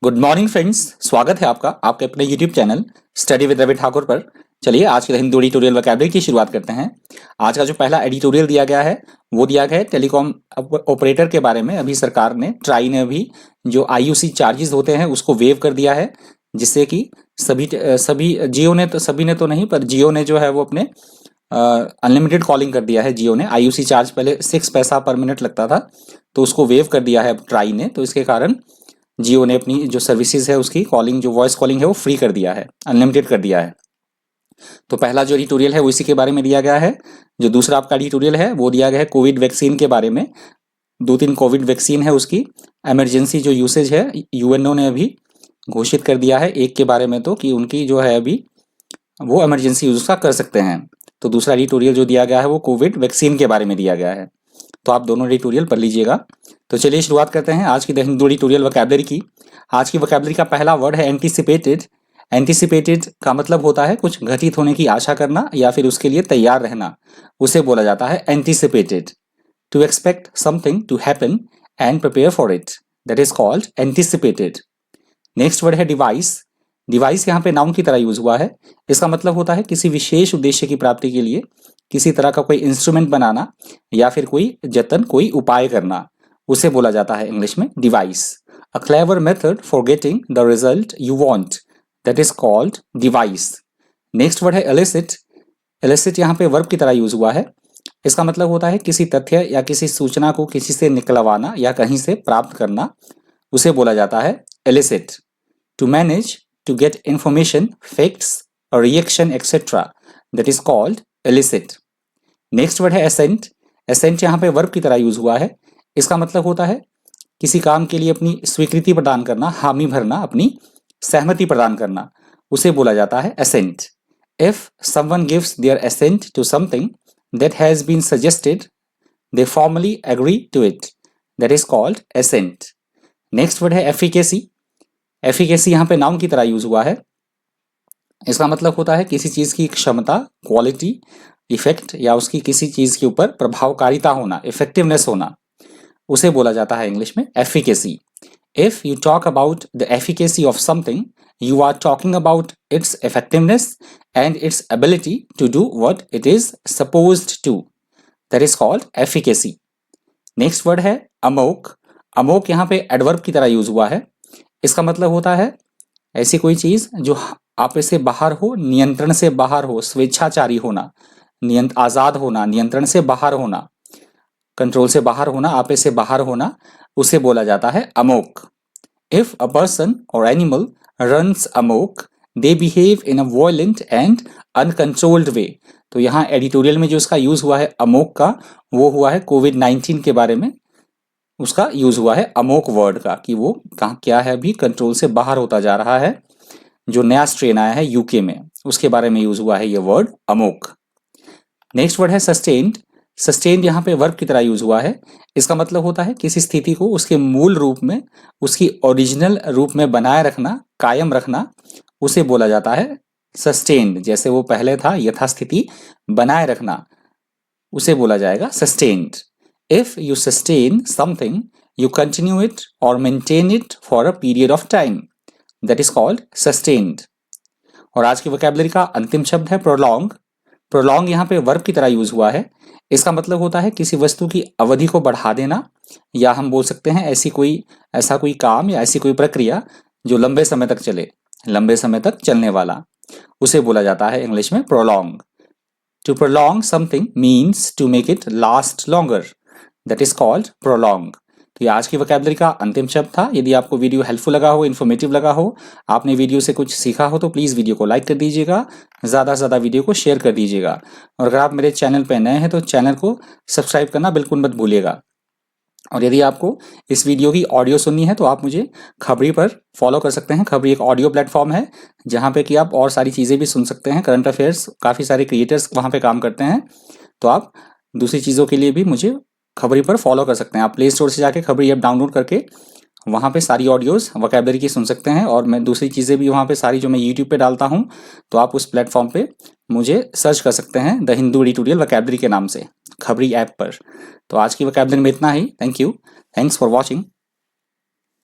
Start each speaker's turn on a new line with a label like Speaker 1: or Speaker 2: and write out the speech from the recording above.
Speaker 1: Good morning friends, स्वागत है आपका आपके अपने YouTube channel study with Ravi Thakur पर। चलिए आज के हिंदी एडिटोरियल वोकैबुलरी की शुरुआत करते हैं। आज का जो पहला एडिटोरियल दिया गया है वो दिया गया है टेलीकॉम ऑपरेटर के बारे में। अभी सरकार ने ट्राई ने अभी जो IUC चार्जेस होते हैं उसको वेव कर दिया है, जिससे कि सभी जियो ने तो सभी ने तो नहीं, पर जियो ने जो है वो अपने अनलिमिटेड कॉलिंग कर दिया है। जियो ने IUC चार्ज पहले 6 पैसा पर मिनट लगता था, तो उसको वेव कर दिया है अब ट्राई ने। तो इसके कारण जियो ने अपनी जो सर्विसेज है उसकी कॉलिंग, जो वॉइस कॉलिंग है वो फ्री कर दिया है, अनलिमिटेड कर दिया है। तो पहला जो एडिटोरियल है वो इसी के बारे में दिया गया है। जो दूसरा आपका एडिटोरियल है वो दिया गया है कोविड वैक्सीन के बारे में। 2-3 कोविड वैक्सीन है, उसकी इमरजेंसी जो यूसेज है UNO ने अभी घोषित कर दिया है। एक के बारे में तो कि उनकी जो है अभी वो इमरजेंसी यूज का कर सकते हैं। तो दूसरा एडिटोरियल जो दिया गया है वो कोविड वैक्सीन के बारे में दिया गया है। तो आप दोनों एडिटोरियल पढ़ लीजिएगा। तो चलिए शुरुआत करते हैं आज की द हिंदू एडिटोरियल वोकैबुलरी की। आज की वोकैबुलरी का पहला वर्ड है एंटीसिपेटेड। एंटीसिपेटेड का मतलब होता है कुछ घटित होने की आशा करना या फिर उसके लिए तैयार रहना, उसे बोला जाता है anticipated. To expect something to happen and prepare for it, that is called anticipated. Next word है डिवाइस। डिवाइस यहाँ पे नाउन की तरह यूज हुआ है। इसका मतलब होता है किसी विशेष उद्देश्य की प्राप्ति के लिए किसी तरह का कोई इंस्ट्रूमेंट बनाना या फिर कोई जतन, कोई उपाय करना, उसे बोला जाता है इंग्लिश में device. A clever method for getting the result you want, that is called device. Next word है एलिसिट। एलिसिट यहाँ पे वर्ब की तरह यूज हुआ है। इसका मतलब होता है किसी तथ्य या किसी सूचना को किसी से निकलवाना या कहीं से प्राप्त करना, उसे बोला जाता है elicit. To manage, to get information, facts, a reaction etc, that is called elicit. Next word है एसेंट। एसेंट यहाँ पे वर्ब की तरह यूज हुआ है। इसका मतलब होता है किसी काम के लिए अपनी स्वीकृति प्रदान करना, हामी भरना, अपनी सहमति प्रदान करना, उसे बोला जाता है assent. If someone gives their assent to something that has been suggested, they formally agree to it, that is called assent. Next word है एफिकेसी। एफिकेसी यहाँ पे नाउन की तरह यूज हुआ है। इसका मतलब होता है किसी चीज की क्षमता, क्वालिटी, इफेक्ट या उसकी किसी चीज के ऊपर प्रभावकारिता होना, इफेक्टिवनेस होना, उसे बोला जाता है इंग्लिश में efficacy. If you talk about the efficacy of something, you are talking about its effectiveness and its ability to do what it is supposed to, that is called efficacy. Next word है amok. Amok यहाँ पे adverb की तरह use हुआ है। इसका मतलब होता है ऐसी कोई चीज जो आप से बाहर हो, नियंत्रण से बाहर हो, स्वेच्छाचारी होना, आजाद होना, नियंत्रण से बाहर होना, कंट्रोल से बाहर होना, आप से बाहर होना, उसे बोला जाता है अमोक। इफ अ पर्सन और animal runs amok, they behave in a violent and uncontrolled way. तो यहाँ एडिटोरियल में जो इसका यूज हुआ है अमोक का, वो हुआ है कोविड-19 के बारे में उसका यूज हुआ है अमोक वर्ड का, कि वो कहाँ क्या है, अभी कंट्रोल से बाहर होता जा रहा है। जो नया स्ट्रेन आया है UK में, उसके बारे में यूज हुआ है ये वर्ड अमोक। नेक्स्ट वर्ड है सस्टेन्ड। सस्टेन्ड यहाँ पे वर्ब की तरह यूज हुआ है। इसका मतलब होता है किसी स्थिति को उसके मूल रूप में, उसकी ओरिजिनल रूप में बनाए रखना, कायम रखना, उसे बोला जाता है सस्टेन्ड। जैसे वो पहले था यथास्थिति बनाए रखना, उसे बोला जाएगा sustained. If you sustain something, you continue it और maintain it for a period of time, that is called sustained. और आज की वोकैबुलरी का अंतिम शब्द है प्रोलॉन्ग। प्रोलॉन्ग यहाँ पे वर्ब की तरह यूज हुआ है। इसका मतलब होता है किसी वस्तु की अवधि को बढ़ा देना, या हम बोल सकते हैं ऐसा कोई काम या ऐसी कोई प्रक्रिया जो लंबे समय तक चले, लंबे समय तक चलने वाला, उसे बोला जाता है इंग्लिश में prolong. To prolong something means to make it last longer, that is called prolong. तो ये आज की वोकैबुलरी का अंतिम शब्द था। यदि आपको वीडियो हेल्पफुल लगा हो, इन्फॉर्मेटिव लगा हो, आपने वीडियो से कुछ सीखा हो, तो प्लीज़ वीडियो को लाइक कर दीजिएगा, ज़्यादा से ज़्यादा वीडियो को शेयर कर दीजिएगा। और अगर आप मेरे चैनल पर नए हैं तो चैनल को सब्सक्राइब करना बिल्कुल मत भूलिएगा। और यदि आपको इस वीडियो की ऑडियो सुननी है तो आप मुझे खबरी पर फॉलो कर सकते हैं। खबरी एक ऑडियो प्लेटफॉर्म है जहाँ पे कि आप और सारी चीज़ें भी सुन सकते हैं। करंट अफेयर्स, काफ़ी सारे क्रिएटर्स वहाँ पे काम करते हैं, तो आप दूसरी चीज़ों के लिए भी मुझे खबरी पर फॉलो कर सकते हैं। आप प्ले स्टोर से जाके खबरी ऐप डाउनलोड करके वहाँ पे सारी ऑडियोज़ वोकैबुलरी की सुन सकते हैं। और मैं दूसरी चीज़ें भी वहाँ पे सारी जो मैं यूट्यूब पे डालता हूँ, तो आप उस प्लेटफॉर्म पे मुझे सर्च कर सकते हैं द हिंदू एडिटोरियल वोकैबुलरी के नाम से, खबरी ऐप पर। तो आज की वोकैबुलरी में इतना ही। Thank you, thanks for watching.